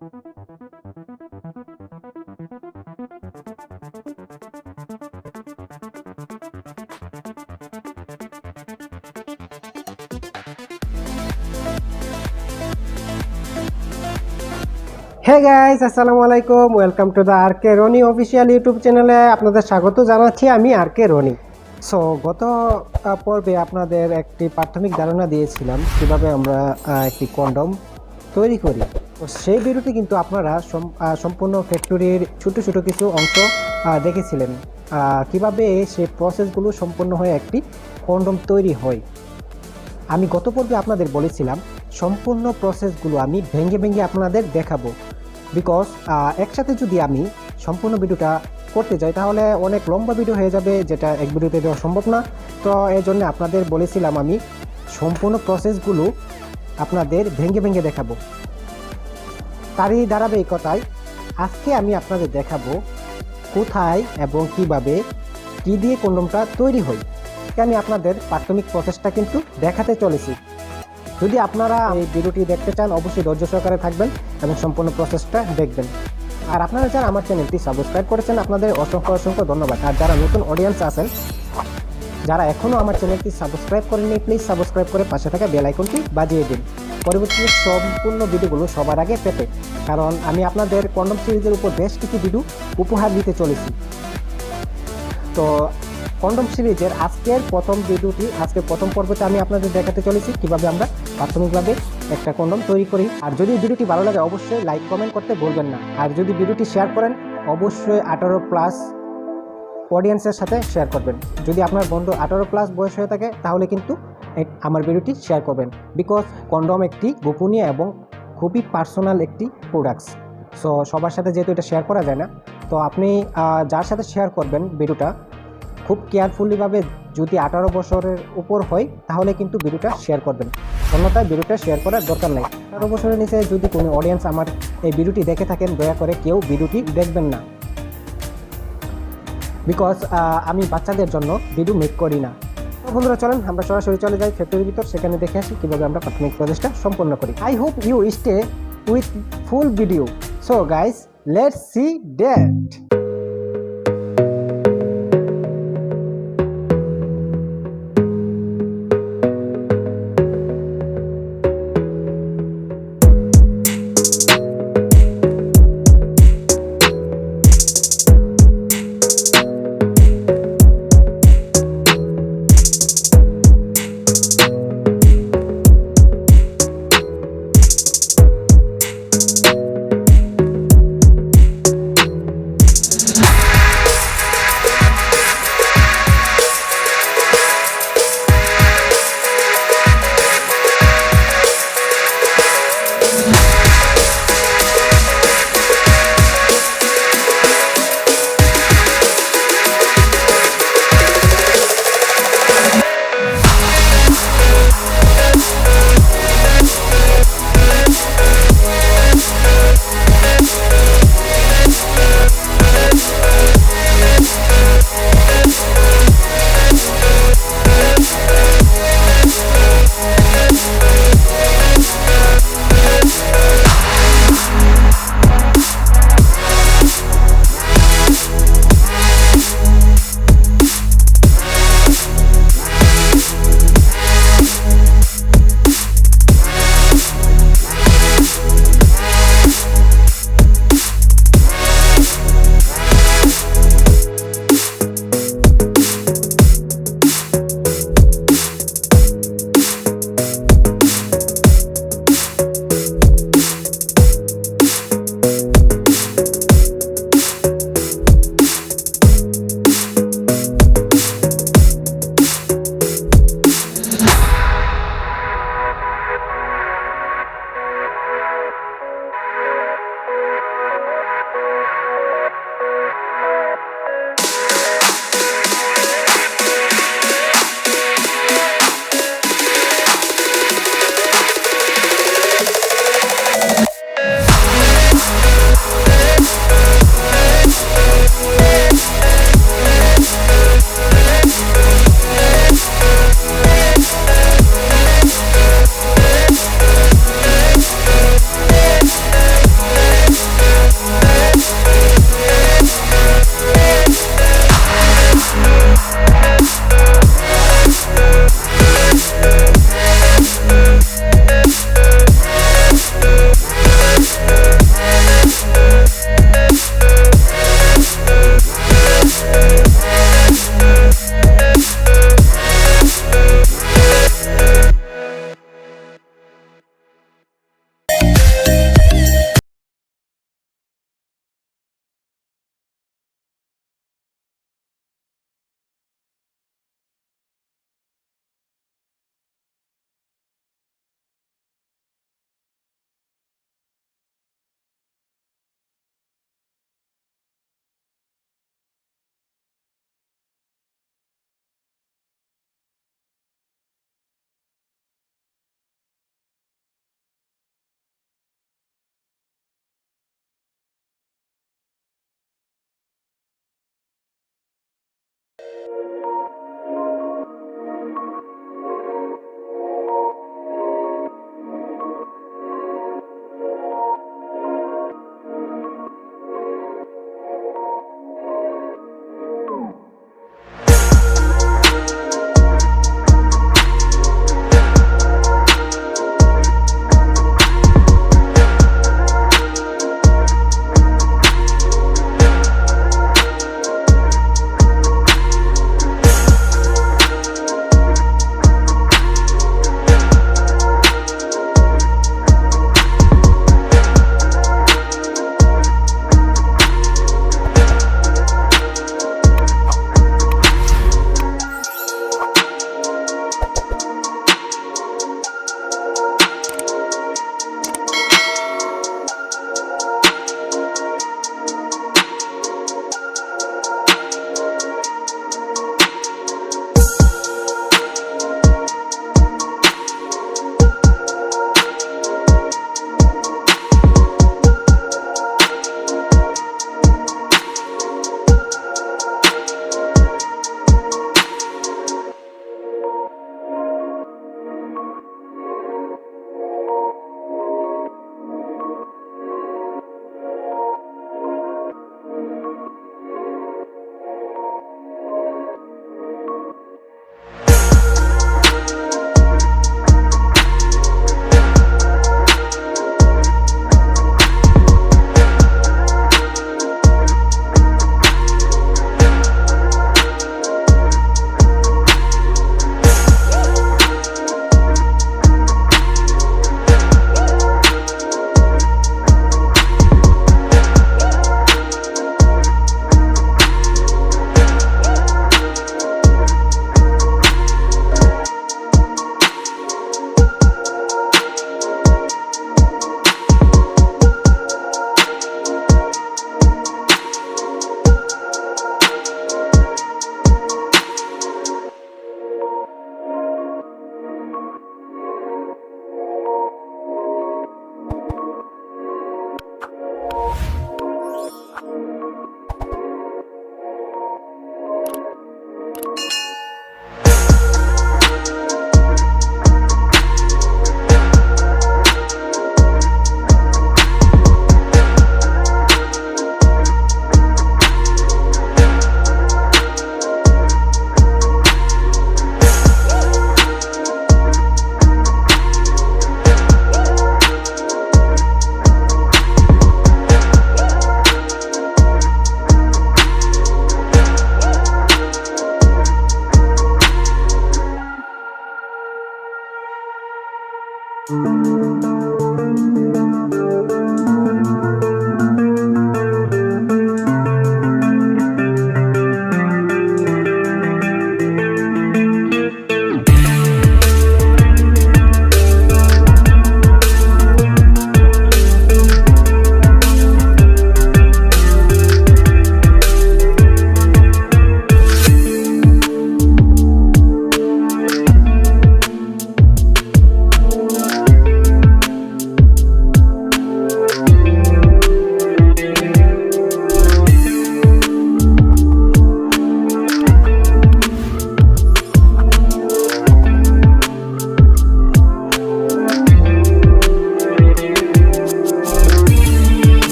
হে guys, আসসালামু আলাইকুম। Welcome to the R K Roni official YouTube চ্যানেলে আপনাদের স্বাগত জানাচ্ছি। আমি আর কে রনি। সো গত পর্বে আপনাদের একটি প্রাথমিক ধারণা দিয়েছিলাম কিভাবে আমরা একটি কন্ডম তৈরি করি। তো সেই ভিডিওটি কিন্তু আপনারা সম্পূর্ণ ফ্যাক্টরির ছোটো ছোটো কিছু অংশ দেখেছিলেন, কিভাবে সেই প্রসেসগুলো সম্পূর্ণ হয়ে একটি কন্ডম তৈরি হয়। আমি গত পর্বে আপনাদের বলেছিলাম সম্পূর্ণ প্রসেসগুলো আমি ভেঙে ভেঙে আপনাদের দেখাবো, বিকজ একসাথে যদি আমি সম্পূর্ণ ভিডিওটা করতে যাই তাহলে অনেক লম্বা ভিডিও হয়ে যাবে, যেটা এক ভিডিওতে দেওয়া সম্ভব না। তো এই জন্য আপনাদের বলেছিলাম আমি সম্পূর্ণ প্রসেসগুলো আপনাদের ভেঙে ভেঙে দেখাবো। তারই ধারাবাহিকতায় আজকে আমি আপনাদের দেখাবো কোথায় এবং কিভাবে কী দিয়ে কন্ডমটা তৈরি হয়। আমি আপনাদের প্রাথমিক প্রসেসটা কিন্তু দেখাতে চলেছি। যদি আপনারা এই ভিডিওটি দেখতে চান অবশ্যই ধৈর্য সহকারে থাকবেন এবং সম্পূর্ণ প্রসেসটা দেখবেন। আর আপনারা যারা আমার চ্যানেলটি সাবস্ক্রাইব করেছেন আপনাদের অসংখ্য অসংখ্য ধন্যবাদ। আর যারা নতুন অডিয়েন্স আছেন, যারা এখনও আমার চ্যানেলটি সাবস্ক্রাইব করেননি, প্লিজ সাবস্ক্রাইব করে পাশে থাকা বেল আইকনটি বাজিয়ে দিন পরবর্তীতে সম্পূর্ণ ভিডিওগুলো সবার আগে পেতে, কারণ আমি আপনাদের কন্ডম সিরিজের উপর বেশ কিছু ভিডিও উপহার দিতে চলেছি। তো কন্ডম সিরিজের আজকের প্রথম পর্বতে আমি আপনাদের দেখাতে চলেছি কিভাবে আমরা প্রাথমিকভাবে একটা কন্ডম তৈরি করি। আর যদি ভিডিওটি ভালো লাগে অবশ্যই লাইক কমেন্ট করতে ভুলবেন না। আর যদি ভিডিওটি শেয়ার করেন অবশ্যই 18+ অডিয়েন্সের সাথে শেয়ার করবেন। যদি আপনার বন্ধু 18+ বয়স হয়ে থাকে তাহলে কিন্তু আমার ভিডিওটি শেয়ার করবেন, বিকজ কন্ডম একটি গোপনীয় এবং খুবই পার্সোনাল একটি প্রোডাক্টস। সো সবার সাথে যেহেতু এটা শেয়ার করা যায় না, তো আপনি যার সাথে শেয়ার করবেন ভিডিওটা খুব কেয়ারফুলিভাবে, যদি 18 বছরের উপর হয় তাহলে কিন্তু ভিডিওটা শেয়ার করবেন, অন্যথায় ভিডিওটা শেয়ার করার দরকার নেই। 18 বছরের নিচে যদি কোনো অডিয়েন্স আমার এই ভিডিওটি দেখে থাকেন দয়া করে কেউ ভিডিওটি দেখবেন না, বিকজ আমি বাচ্চাদের জন্য ভিডিও মেক করি না। তো বন্ধুরা চলেন আমরা সরাসরি চলে যাই ফ্যাক্টরির ভিতর, সেখানে দেখে আসি কীভাবে আমরা প্রাথমিক প্রসেসটা সম্পন্ন করি। I hope you stay with full video. So guys, let's see that.